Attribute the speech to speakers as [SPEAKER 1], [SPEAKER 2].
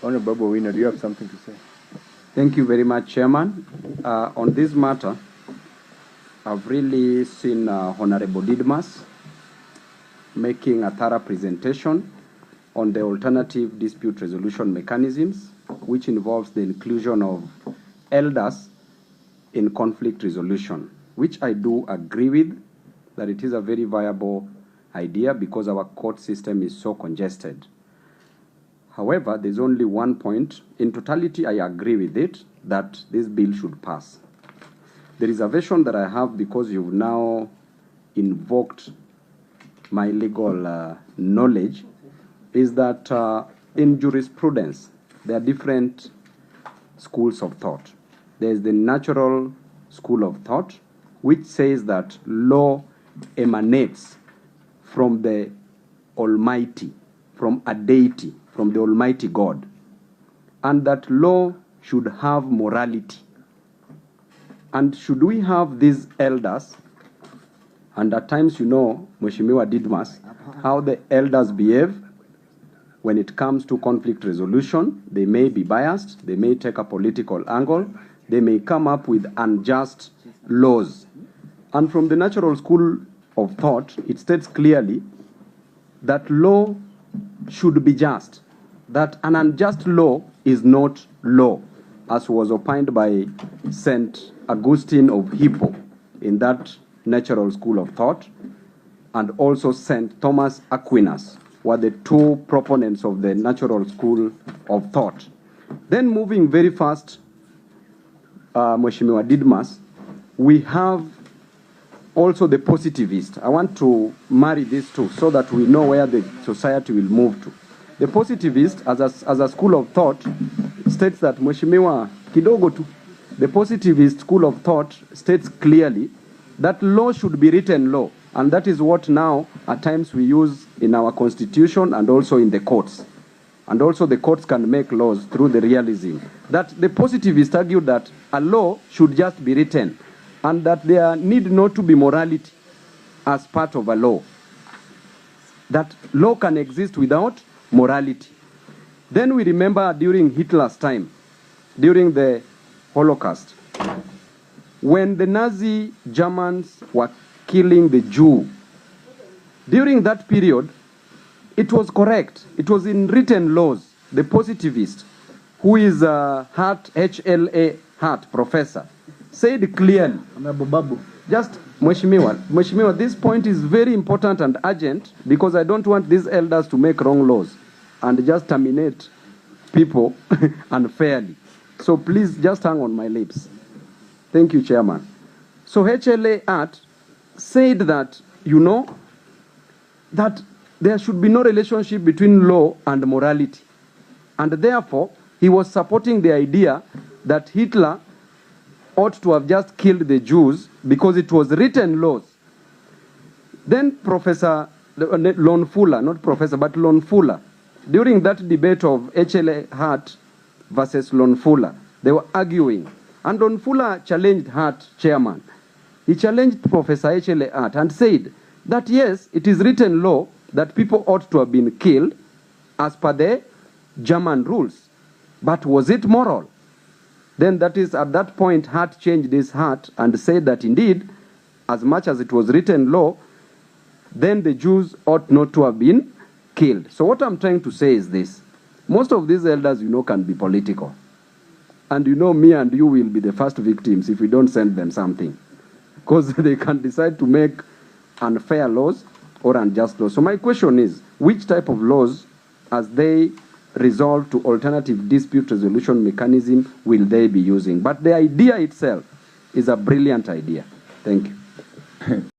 [SPEAKER 1] Honorable Babu Owino, do you have something to say?
[SPEAKER 2] Thank you very much, Chairman. On this matter, I've really seen Honorable Didmas making a thorough presentation on the alternative dispute resolution mechanisms, which involves the inclusion of elders in conflict resolution, which I do agree with, that it is a very viable idea because our court system is so congested. However, there's only one point. In totality, I agree with it, that this bill should pass. The reservation that I have, because you've now invoked my legal knowledge, is that in jurisprudence, there are different schools of thought. There's the natural school of thought, which says that law emanates from the Almighty, from a deity, from the Almighty God, and that law should have morality. And should we have these elders, and at times, you know, Mheshimiwa Didmas, how the elders behave when it comes to conflict resolution. They may be biased, they may take a political angle, they may come up with unjust laws. And from the natural school of thought, it states clearly that law should be just, that an unjust law is not law, as was opined by St. Augustine of Hippo in that natural school of thought, and also St. Thomas Aquinas were the two proponents of the natural school of thought. Then moving very fast, Mheshimiwa Didmas, we have also the positivist. I want to marry these two so that we know where the society will move to. The positivist, as a school of thought, states that Mheshimiwa kidogo tu. The positivist school of thought states clearly that law should be written law, and that is what now at times we use in our constitution and also in the courts. And also the courts can make laws through the realism. That the positivists argue that a law should just be written, and that there need not to be morality as part of a law. That law can exist without morality. Then we remember during Hitler's time, during the Holocaust, when the Nazi Germans were killing the Jew, during that period, it was correct. It was in written laws. The positivist, who is a HLA Hart professor, said clearly,
[SPEAKER 3] Babu.
[SPEAKER 2] just Mheshimiwa, this point is very important and urgent, because I don't want these elders to make wrong laws and just terminate people unfairly. So please just hang on my lips. Thank you, Chairman. So HLA Hart said that, you know, that there should be no relationship between law and morality. And therefore, he was supporting the idea that Hitler ought to have just killed the Jews because it was written laws. Then Professor Lon Fuller, not Professor, but Lon Fuller, during that debate of HLA Hart versus Lon Fuller, they were arguing. And Lon Fuller challenged Hart, Chairman. He challenged Professor HLA Hart and said that yes, it is written law that people ought to have been killed as per the German rules. But was it moral? Then that is at that point Hart changed his heart and said that indeed, as much as it was written law, then the Jews ought not to have been killed. So what I'm trying to say is this. Most of these elders, you know, can be political. And you know, me and you will be the first victims if we don't send them something. Because they can decide to make unfair laws or unjust laws. So my question is, which type of laws, as they resolve to alternative dispute resolution mechanism, will they be using? But the idea itself is a brilliant idea. Thank you.